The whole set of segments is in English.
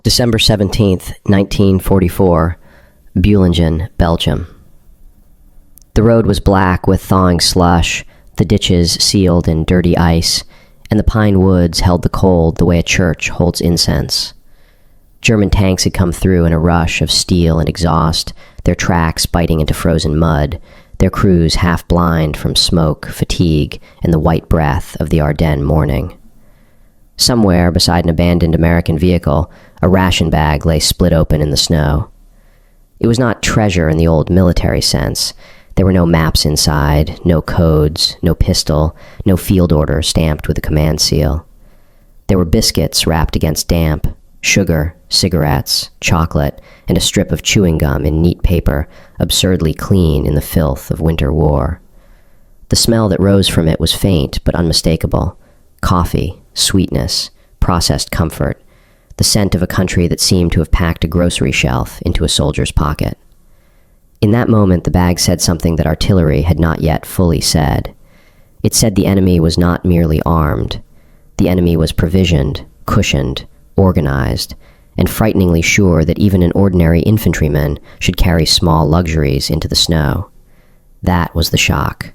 December 17th, 1944, Beulingen, Belgium. The road was black with thawing slush, the ditches sealed in dirty ice, and the pine woods held the cold the way a church holds incense. German tanks had come through in a rush of steel and exhaust, their tracks biting into frozen mud, their crews half blind from smoke, fatigue, and the white breath of the Ardennes morning. Somewhere beside an abandoned American vehicle, a ration bag lay split open in the snow. It was not treasure in the old military sense. There were no maps inside, no codes, no pistol, no field order stamped with a command seal. There were biscuits wrapped against damp, sugar, cigarettes, chocolate, and a strip of chewing gum in neat paper, absurdly clean in the filth of winter war. The smell that rose from it was faint but unmistakable. Coffee, sweetness, processed comfort, the scent of a country that seemed to have packed a grocery shelf into a soldier's pocket. In that moment, the bag said something that artillery had not yet fully said. It said the enemy was not merely armed. The enemy was provisioned, cushioned, organized, and frighteningly sure that even an ordinary infantryman should carry small luxuries into the snow. That was the shock.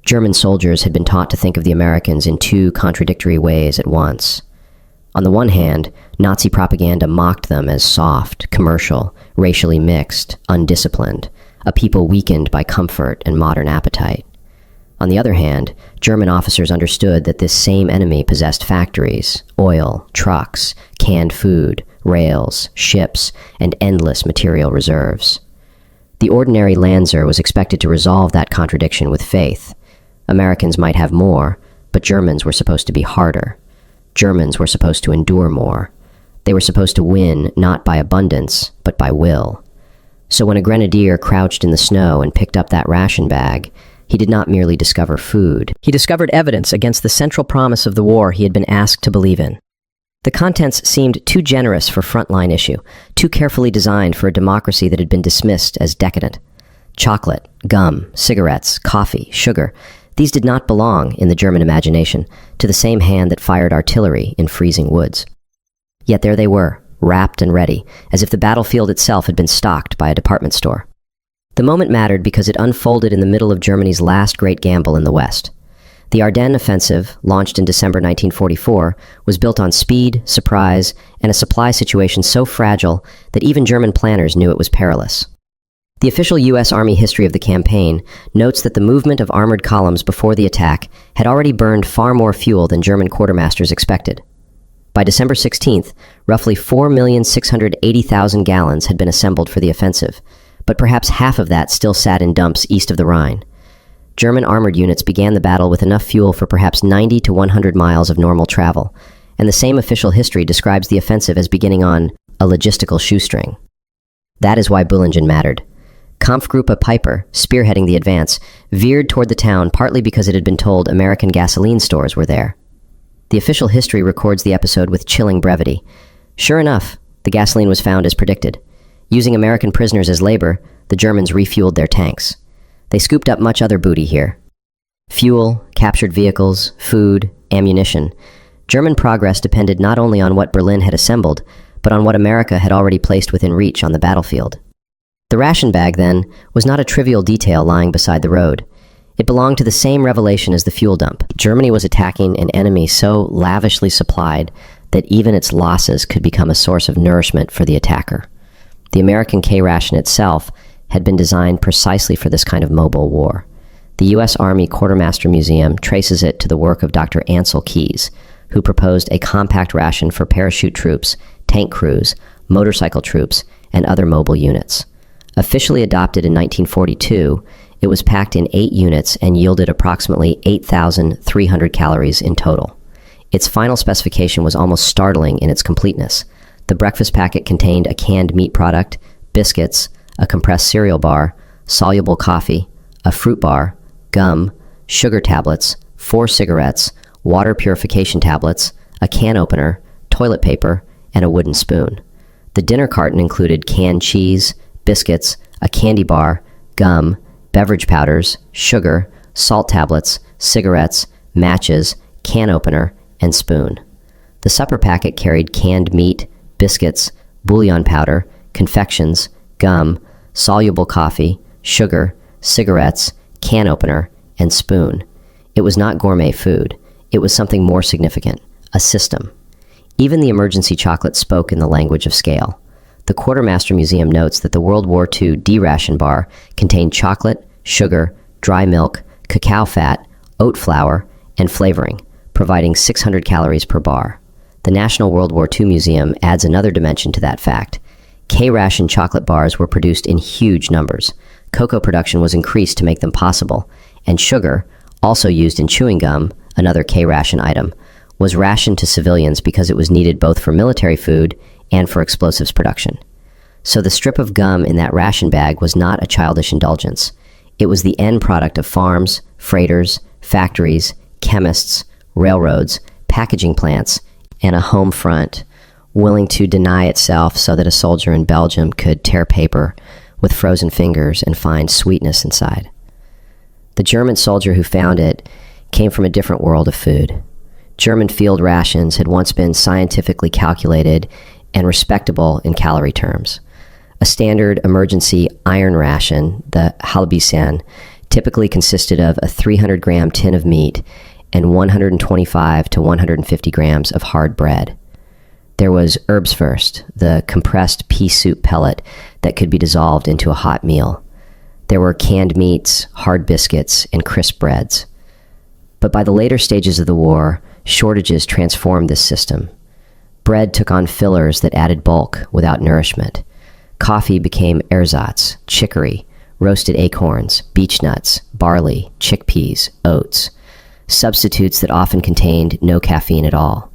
German soldiers had been taught to think of the Americans in two contradictory ways at once. On the one hand, Nazi propaganda mocked them as soft, commercial, racially mixed, undisciplined, a people weakened by comfort and modern appetite. On the other hand, German officers understood that this same enemy possessed factories, oil, trucks, canned food, rails, ships, and endless material reserves. The ordinary Lanzer was expected to resolve that contradiction with faith. Americans might have more, but Germans were supposed to be harder. Germans were supposed to endure more. They were supposed to win not by abundance, but by will. So when a grenadier crouched in the snow and picked up that ration bag, he did not merely discover food. He discovered evidence against the central promise of the war he had been asked to believe in. The contents seemed too generous for Frontline issue, too carefully designed for a democracy that had been dismissed as decadent. Chocolate, gum, cigarettes, coffee, sugar, these did not belong in the German imagination to the same hand that fired artillery in freezing woods. Yet there they were, wrapped and ready, as if the battlefield itself had been stocked by a department store. The moment mattered because it unfolded in the middle of Germany's last great gamble in the West. The Ardennes offensive, launched in December 1944, was built on speed, surprise, and a supply situation so fragile that even German planners knew it was perilous. The official U.S. Army history of the campaign notes that the movement of armored columns before the attack had already burned far more fuel than German quartermasters expected. By December 16th, roughly 4,680,000 gallons had been assembled for the offensive, but perhaps half of that still sat in dumps east of the Rhine. German armored units began the battle with enough fuel for perhaps 90 to 100 miles of normal travel, and the same official history describes the offensive as beginning on a logistical shoestring. That is why Beulingen mattered. Kampfgruppe Piper, spearheading the advance, veered toward the town partly because it had been told American gasoline stores were there. The official history records the episode with chilling brevity. Sure enough, the gasoline was found as predicted. Using American prisoners as labor, the Germans refueled their tanks. They scooped up much other booty here. Fuel, captured vehicles, food, ammunition. German progress depended not only on what Berlin had assembled, but on what America had already placed within reach on the battlefield. The ration bag, then, was not a trivial detail lying beside the road. It belonged to the same revelation as the fuel dump. Germany was attacking an enemy so lavishly supplied that even its losses could become a source of nourishment for the attacker. The American K-ration itself had been designed precisely for this kind of mobile war. The U.S. Army Quartermaster Museum traces it to the work of Dr. Ansel Keys, who proposed a compact ration for parachute troops, tank crews, motorcycle troops, and other mobile units. Officially adopted in 1942, it was packed in 8 units and yielded approximately 8,300 calories in total. Its final specification was almost startling in its completeness. The breakfast packet contained a canned meat product, biscuits, a compressed cereal bar, soluble coffee, a fruit bar, gum, sugar tablets, 4 cigarettes, water purification tablets, a can opener, toilet paper, and a wooden spoon. The dinner carton included canned cheese, biscuits, a candy bar, gum, beverage powders, sugar, salt tablets, cigarettes, matches, can opener, and spoon. The supper packet carried canned meat, biscuits, bouillon powder, confections, gum, soluble coffee, sugar, cigarettes, can opener, and spoon. It was not gourmet food. It was something more significant, a system. Even the emergency chocolate spoke in the language of scale. The Quartermaster Museum notes that the World War II D-ration bar contained chocolate, sugar, dry milk, cacao fat, oat flour, and flavoring, providing 600 calories per bar. The National World War II Museum adds another dimension to that fact. K-ration chocolate bars were produced in huge numbers. Cocoa production was increased to make them possible, and sugar, also used in chewing gum, another K-ration item, was rationed to civilians because it was needed both for military food and for explosives production. So the strip of gum in that ration bag was not a childish indulgence. It was the end product of farms, freighters, factories, chemists, railroads, packaging plants, and a home front willing to deny itself so that a soldier in Belgium could tear paper with frozen fingers and find sweetness inside. The German soldier who found it came from a different world of food. German field rations had once been scientifically calculated and respectable in calorie terms. A standard emergency iron ration, the Halbisen, typically consisted of a 300-gram tin of meat and 125 to 150 grams of hard bread. There was Erbswurst, the compressed pea soup pellet that could be dissolved into a hot meal. There were canned meats, hard biscuits, and crisp breads. But by the later stages of the war, shortages transformed this system. Bread took on fillers that added bulk without nourishment. Coffee became ersatz, chicory, roasted acorns, beech nuts, barley, chickpeas, oats, substitutes that often contained no caffeine at all.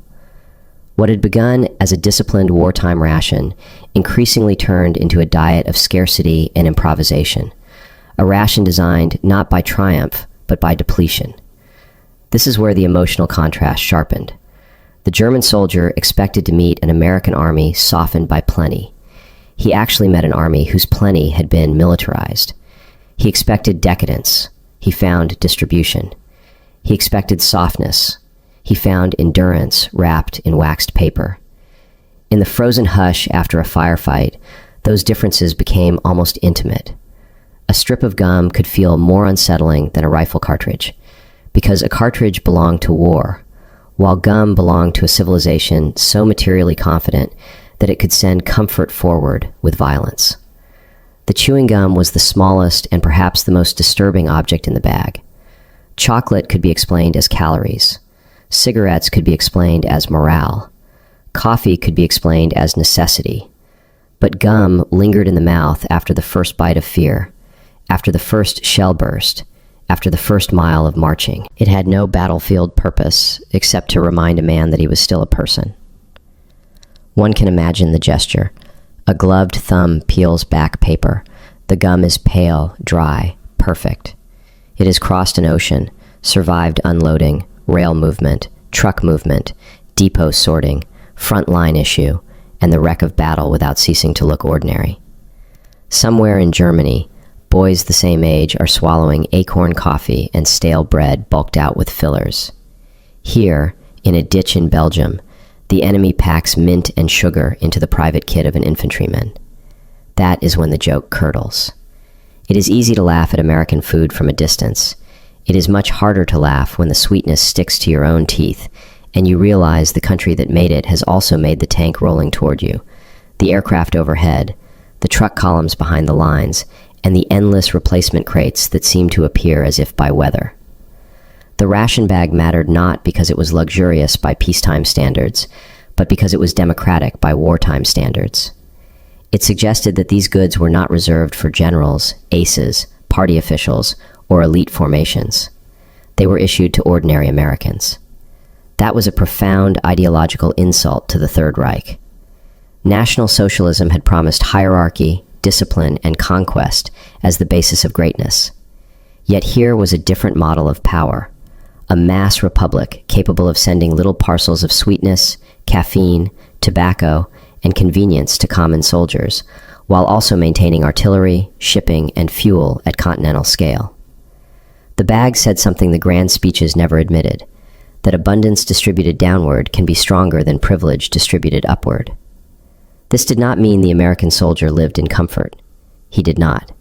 What had begun as a disciplined wartime ration increasingly turned into a diet of scarcity and improvisation, a ration designed not by triumph, but by depletion. This is where the emotional contrast sharpened. The German soldier expected to meet an American army softened by plenty. He actually met an army whose plenty had been militarized. He expected decadence. He found distribution. He expected softness. He found endurance wrapped in waxed paper. In the frozen hush after a firefight, those differences became almost intimate. A strip of gum could feel more unsettling than a rifle cartridge, because a cartridge belonged to war, while gum belonged to a civilization so materially confident that it could send comfort forward with violence. The chewing gum was the smallest and perhaps the most disturbing object in the bag. Chocolate could be explained as calories. Cigarettes could be explained as morale. Coffee could be explained as necessity. But gum lingered in the mouth after the first bite of fear, after the first shell burst, after the first mile of marching. It had no battlefield purpose except to remind a man that he was still a person. One can imagine the gesture. A gloved thumb peels back paper. The gum is pale, dry, perfect. It has crossed an ocean, survived unloading, rail movement, truck movement, depot sorting, frontline issue, and the wreck of battle without ceasing to look ordinary. Somewhere in Germany, boys the same age are swallowing acorn coffee and stale bread bulked out with fillers. Here, in a ditch in Belgium, the enemy packs mint and sugar into the private kit of an infantryman. That is when the joke curdles. It is easy to laugh at American food from a distance. It is much harder to laugh when the sweetness sticks to your own teeth, and you realize the country that made it has also made the tank rolling toward you, the aircraft overhead, the truck columns behind the lines, and the endless replacement crates that seem to appear as if by weather. The ration bag mattered not because it was luxurious by peacetime standards, but because it was democratic by wartime standards. It suggested that these goods were not reserved for generals, aces, party officials, or elite formations. They were issued to ordinary Americans. That was a profound ideological insult to the Third Reich. National Socialism had promised hierarchy, discipline, and conquest as the basis of greatness. Yet here was a different model of power, a mass republic capable of sending little parcels of sweetness, caffeine, tobacco, and convenience to common soldiers, while also maintaining artillery, shipping, and fuel at continental scale. The bag said something the grand speeches never admitted, that abundance distributed downward can be stronger than privilege distributed upward. This did not mean the American soldier lived in comfort. He did not.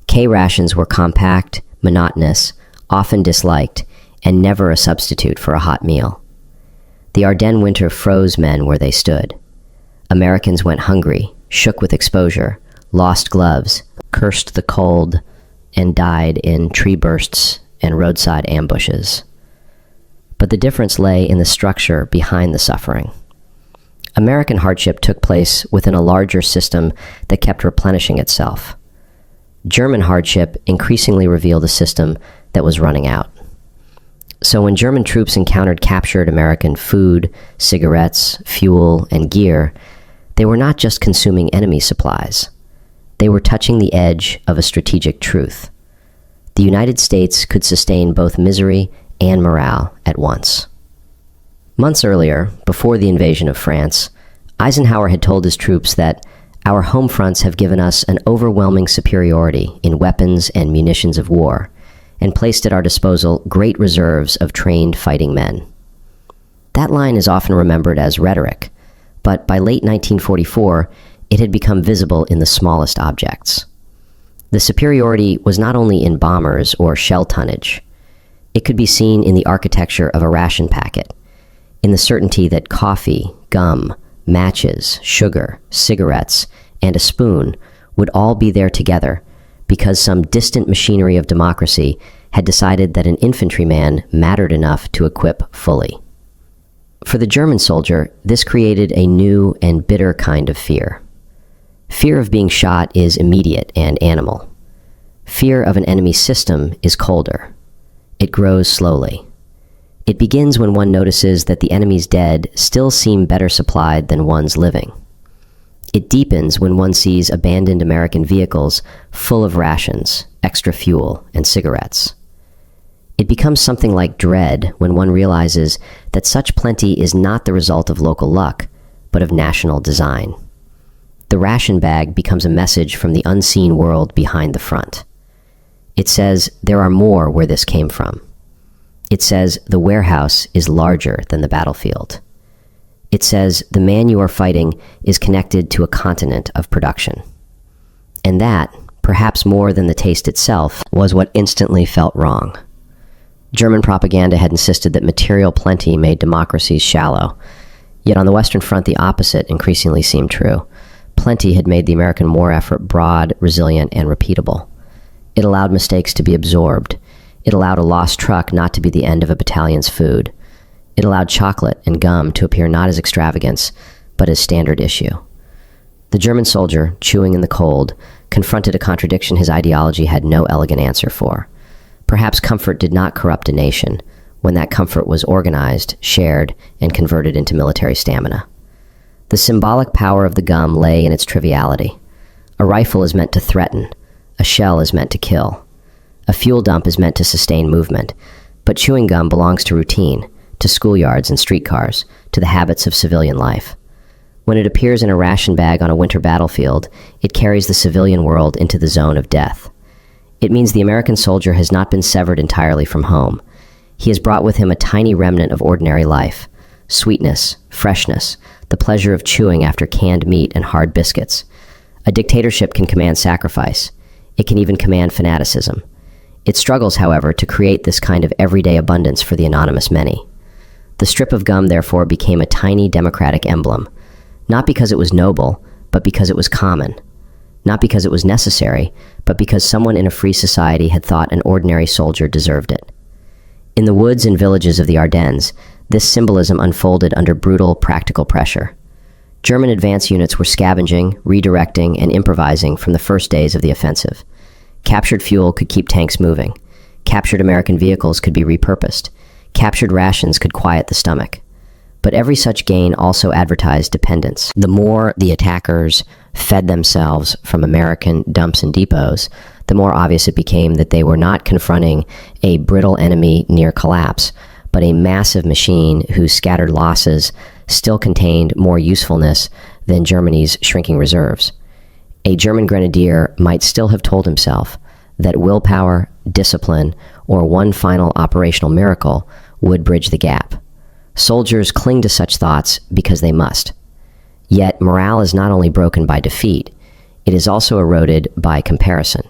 K rations were compact, monotonous, often disliked, and never a substitute for a hot meal. The Ardennes winter froze men where they stood. Americans went hungry, shook with exposure, lost gloves, cursed the cold, and died in tree bursts and roadside ambushes. But the difference lay in the structure behind the suffering. American hardship took place within a larger system that kept replenishing itself. German hardship increasingly revealed a system that was running out. So when German troops encountered captured American food, cigarettes, fuel, and gear, they were not just consuming enemy supplies. They were touching the edge of a strategic truth. The United States could sustain both misery and morale at once. Months earlier, before the invasion of France, Eisenhower had told his troops that our home fronts have given us an overwhelming superiority in weapons and munitions of war, and placed at our disposal great reserves of trained fighting men. That line is often remembered as rhetoric, but by late 1944, it had become visible in the smallest objects. The superiority was not only in bombers or shell tonnage. It could be seen in the architecture of a ration packet, in the certainty that coffee, gum, matches, sugar, cigarettes, and a spoon would all be there together because some distant machinery of democracy had decided that an infantryman mattered enough to equip fully. For the German soldier, this created a new and bitter kind of fear. Fear of being shot is immediate and animal. Fear of an enemy system is colder. It grows slowly. It begins when one notices that the enemy's dead still seem better supplied than one's living. It deepens when one sees abandoned American vehicles full of rations, extra fuel, and cigarettes. It becomes something like dread when one realizes that such plenty is not the result of local luck, but of national design. The ration bag becomes a message from the unseen world behind the front. It says there are more where this came from. It says the warehouse is larger than the battlefield. It says the man you are fighting is connected to a continent of production. And that, perhaps more than the taste itself, was what instantly felt wrong. German propaganda had insisted that material plenty made democracies shallow. Yet on the Western Front, the opposite increasingly seemed true. Plenty had made the American war effort broad, resilient, and repeatable. It allowed mistakes to be absorbed. It allowed a lost truck not to be the end of a battalion's food. It allowed chocolate and gum to appear not as extravagance, but as standard issue. The German soldier, chewing in the cold, confronted a contradiction his ideology had no elegant answer for. Perhaps comfort did not corrupt a nation, when that comfort was organized, shared, and converted into military stamina. The symbolic power of the gum lay in its triviality. A rifle is meant to threaten. A shell is meant to kill. A fuel dump is meant to sustain movement. But chewing gum belongs to routine, to schoolyards and streetcars, to the habits of civilian life. When it appears in a ration bag on a winter battlefield, it carries the civilian world into the zone of death. It means the American soldier has not been severed entirely from home. He has brought with him a tiny remnant of ordinary life, sweetness, freshness, the pleasure of chewing after canned meat and hard biscuits. A dictatorship can command sacrifice. It can even command fanaticism. It struggles, however, to create this kind of everyday abundance for the anonymous many. The strip of gum, therefore, became a tiny democratic emblem, not because it was noble, but because it was common. Not because it was necessary, but because someone in a free society had thought an ordinary soldier deserved it. In the woods and villages of the Ardennes, this symbolism unfolded under brutal, practical pressure. German advance units were scavenging, redirecting, and improvising from the first days of the offensive. Captured fuel could keep tanks moving. Captured American vehicles could be repurposed. Captured rations could quiet the stomach. But every such gain also advertised dependence. The more the attackers fed themselves from American dumps and depots, the more obvious it became that they were not confronting a brittle enemy near collapse, but a massive machine whose scattered losses still contained more usefulness than Germany's shrinking reserves. A German grenadier might still have told himself that willpower, discipline, or one final operational miracle would bridge the gap. Soldiers cling to such thoughts because they must. Yet morale is not only broken by defeat, it is also eroded by comparison.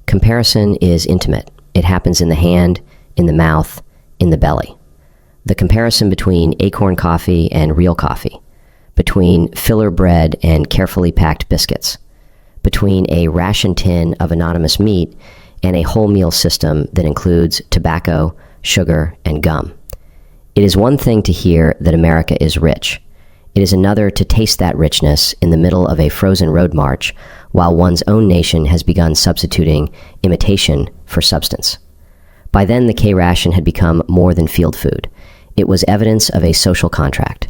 Comparison is intimate. It happens in the hand, in the mouth, in the belly. The comparison between acorn coffee and real coffee, between filler bread and carefully packed biscuits, between a ration tin of anonymous meat and a whole meal system that includes tobacco, sugar, and gum. It is one thing to hear that America is rich. It is another to taste that richness in the middle of a frozen road march while one's own nation has begun substituting imitation for substance. By then, the K-ration had become more than field food. It was evidence of a social contract.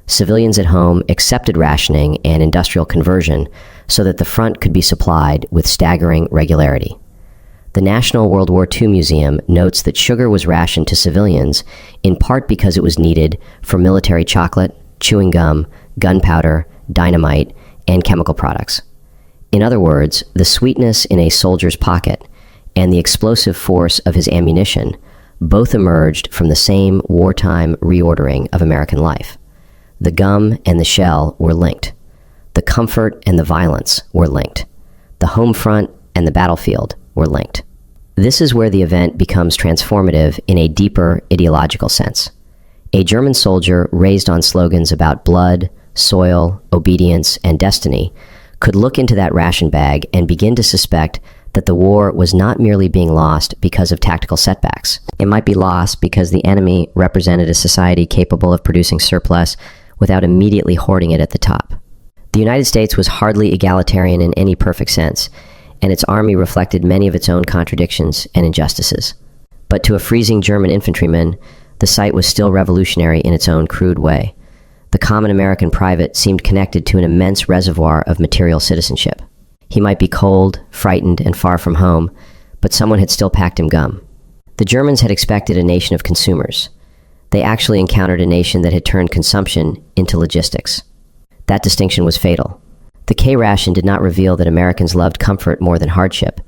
Civilians at home accepted rationing and industrial conversion so that the front could be supplied with staggering regularity. The National World War II Museum notes that sugar was rationed to civilians in part because it was needed for military chocolate, chewing gum, gunpowder, dynamite, and chemical products. In other words, the sweetness in a soldier's pocket and the explosive force of his ammunition both emerged from the same wartime reordering of American life. The gum and the shell were linked. The comfort and the violence were linked. The home front and the battlefield were linked. This is where the event becomes transformative in a deeper ideological sense. A German soldier raised on slogans about blood, soil, obedience, and destiny could look into that ration bag and begin to suspect that the war was not merely being lost because of tactical setbacks. It might be lost because the enemy represented a society capable of producing surplus without immediately hoarding it at the top. The United States was hardly egalitarian in any perfect sense, and its army reflected many of its own contradictions and injustices. But to a freezing German infantryman, the sight was still revolutionary in its own crude way. The common American private seemed connected to an immense reservoir of material citizenship. He might be cold, frightened, and far from home, but someone had still packed him gum. The Germans had expected a nation of consumers. They actually encountered a nation that had turned consumption into logistics. That distinction was fatal. The K-ration did not reveal that Americans loved comfort more than hardship.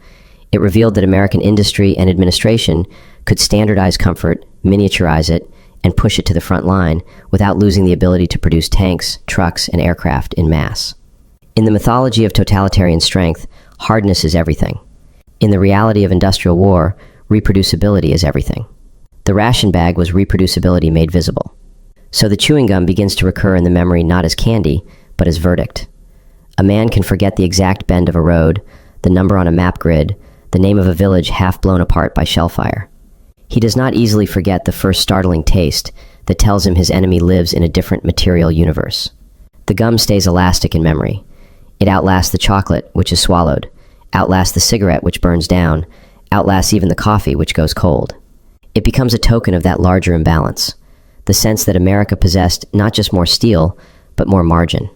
It revealed that American industry and administration could standardize comfort, miniaturize it, and push it to the front line without losing the ability to produce tanks, trucks, and aircraft in mass. In the mythology of totalitarian strength, hardness is everything. In the reality of industrial war, reproducibility is everything. The ration bag was reproducibility made visible. So the chewing gum begins to recur in the memory not as candy, but as verdict. A man can forget the exact bend of a road, the number on a map grid, the name of a village half blown apart by shellfire. He does not easily forget the first startling taste that tells him his enemy lives in a different material universe. The gum stays elastic in memory. It outlasts the chocolate, which is swallowed, outlasts the cigarette, which burns down, outlasts even the coffee, which goes cold. It becomes a token of that larger imbalance, the sense that America possessed not just more steel, but more margin,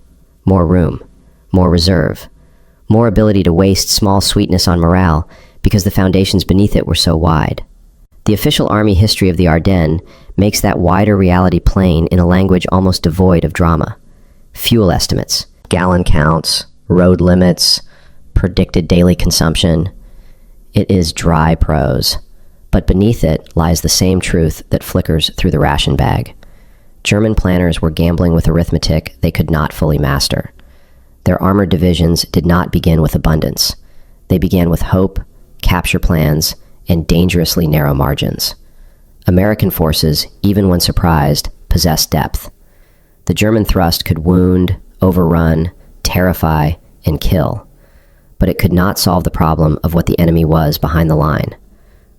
more room, more reserve, more ability to waste small sweetness on morale because the foundations beneath it were so wide. The official army history of the Ardennes makes that wider reality plain in a language almost devoid of drama. Fuel estimates, gallon counts, road limits, predicted daily consumption. It is dry prose, but beneath it lies the same truth that flickers through the ration bag. German planners were gambling with arithmetic they could not fully master. Their armored divisions did not begin with abundance. They began with hope, capture plans, and dangerously narrow margins. American forces, even when surprised, possessed depth. The German thrust could wound, overrun, terrify, and kill, but it could not solve the problem of what the enemy was behind the line.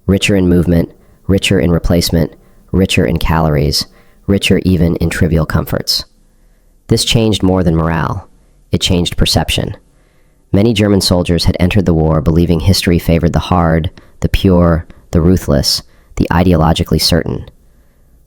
Richer in movement, richer in replacement, richer in calories, richer even in trivial comforts. This changed more than morale. It changed perception. Many German soldiers had entered the war believing history favored the hard, the pure, the ruthless, the ideologically certain.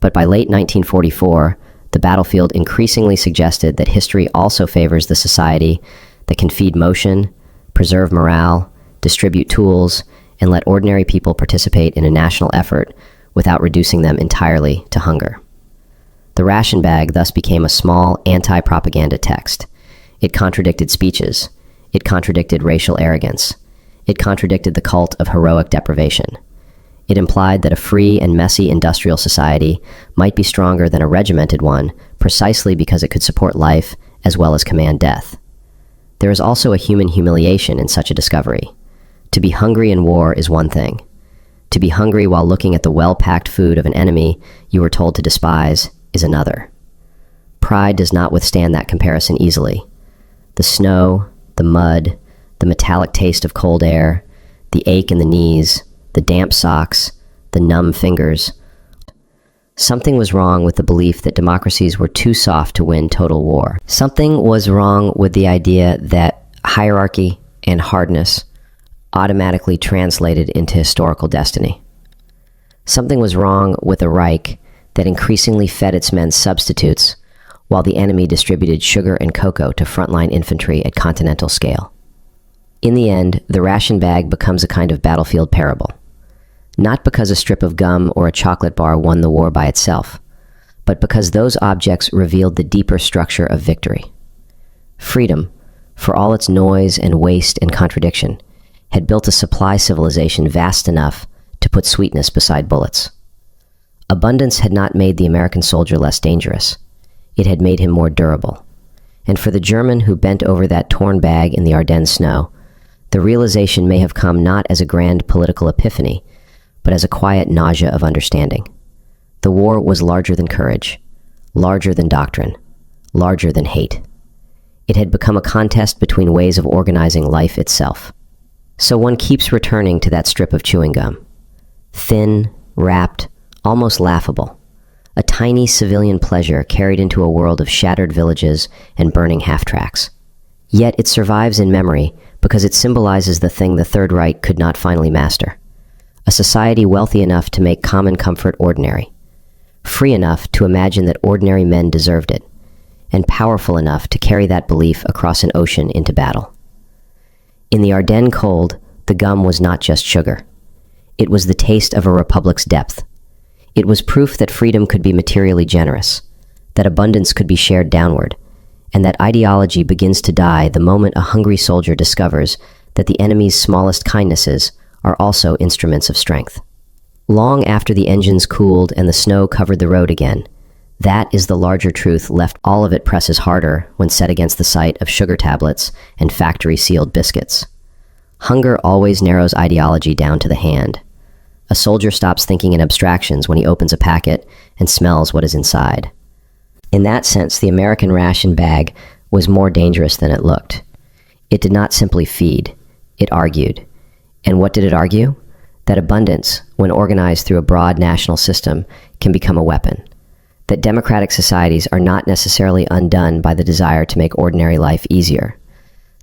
But by late 1944, the battlefield increasingly suggested that history also favors the society that can feed motion, preserve morale, distribute tools, and let ordinary people participate in a national effort without reducing them entirely to hunger. The ration bag thus became a small anti-propaganda text. It contradicted speeches. It contradicted racial arrogance. It contradicted the cult of heroic deprivation. It implied that a free and messy industrial society might be stronger than a regimented one precisely because it could support life as well as command death. There is also a human humiliation in such a discovery. To be hungry in war is one thing. To be hungry while looking at the well-packed food of an enemy you were told to despise is another. Pride does not withstand that comparison easily. The snow, the mud, the metallic taste of cold air, the ache in the knees, the damp socks, the numb fingers. Something was wrong with the belief that democracies were too soft to win total war. Something was wrong with the idea that hierarchy and hardness automatically translated into historical destiny. Something was wrong with a Reich that increasingly fed its men substitutes while the enemy distributed sugar and cocoa to frontline infantry at continental scale. In the end, the ration bag becomes a kind of battlefield parable. Not because a strip of gum or a chocolate bar won the war by itself, but because those objects revealed the deeper structure of victory. Freedom, for all its noise and waste and contradiction, had built a supply civilization vast enough to put sweetness beside bullets. Abundance had not made the American soldier less dangerous. It had made him more durable. And for the German who bent over that torn bag in the Ardennes snow, the realization may have come not as a grand political epiphany, but as a quiet nausea of understanding. The war was larger than courage, larger than doctrine, larger than hate. It had become a contest between ways of organizing life itself. So one keeps returning to that strip of chewing gum. Thin, wrapped, almost laughable. A tiny civilian pleasure carried into a world of shattered villages and burning half-tracks. Yet it survives in memory because it symbolizes the thing the Third Reich could not finally master. A society wealthy enough to make common comfort ordinary, free enough to imagine that ordinary men deserved it, and powerful enough to carry that belief across an ocean into battle. In the Ardennes cold, the gum was not just sugar. It was the taste of a republic's depth. It was proof that freedom could be materially generous, that abundance could be shared downward, and that ideology begins to die the moment a hungry soldier discovers that the enemy's smallest kindnesses are also instruments of strength. Long after the engines cooled and the snow covered the road again, that is the larger truth left. All of it presses harder when set against the sight of sugar tablets and factory-sealed biscuits. Hunger always narrows ideology down to the hand. A soldier stops thinking in abstractions when he opens a packet and smells what is inside. In that sense, the American ration bag was more dangerous than it looked. It did not simply feed, it argued. And what did it argue? That abundance, when organized through a broad national system, can become a weapon. That democratic societies are not necessarily undone by the desire to make ordinary life easier.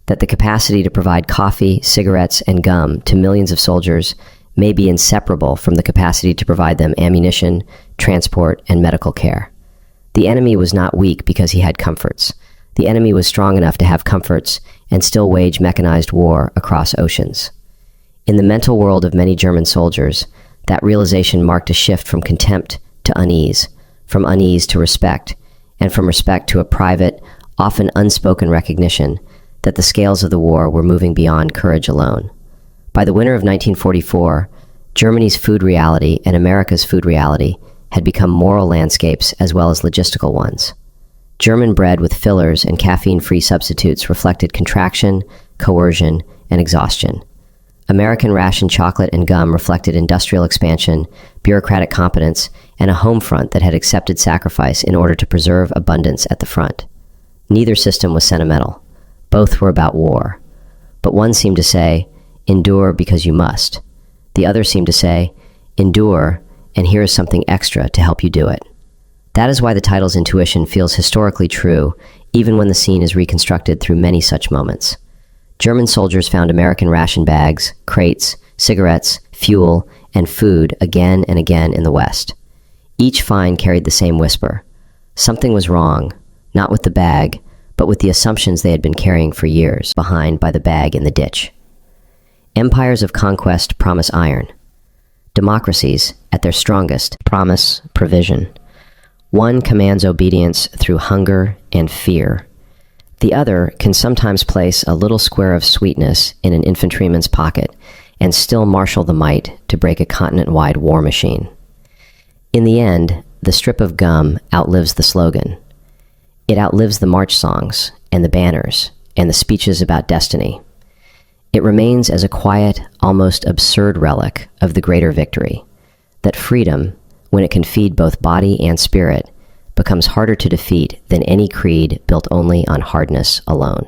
That the capacity to provide coffee, cigarettes, and gum to millions of soldiers may be inseparable from the capacity to provide them ammunition, transport, and medical care. The enemy was not weak because he had comforts. The enemy was strong enough to have comforts and still wage mechanized war across oceans. In the mental world of many German soldiers, that realization marked a shift from contempt to unease, from unease to respect, and from respect to a private, often unspoken recognition that the scales of the war were moving beyond courage alone. By the winter of 1944, Germany's food reality and America's food reality had become moral landscapes as well as logistical ones. German bread with fillers and caffeine-free substitutes reflected contraction, coercion, and exhaustion. American ration chocolate and gum reflected industrial expansion, bureaucratic competence, and a home front that had accepted sacrifice in order to preserve abundance at the front. Neither system was sentimental. Both were about war. But one seemed to say, endure because you must. The other seemed to say, endure, and here is something extra to help you do it. That is why the title's intuition feels historically true, even when the scene is reconstructed through many such moments. German soldiers found American ration bags, crates, cigarettes, fuel, and food again and again in the West. Each find carried the same whisper. Something was wrong, not with the bag, but with the assumptions they had been carrying for years, behind by the bag in the ditch. Empires of conquest promise iron. Democracies, at their strongest, promise provision. One commands obedience through hunger and fear. The other can sometimes place a little square of sweetness in an infantryman's pocket and still marshal the might to break a continent-wide war machine. In the end, the strip of gum outlives the slogan. It outlives the march songs and the banners and the speeches about destiny. It remains as a quiet, almost absurd relic of the greater victory, that freedom, when it can feed both body and spirit, becomes harder to defeat than any creed built only on hardness alone.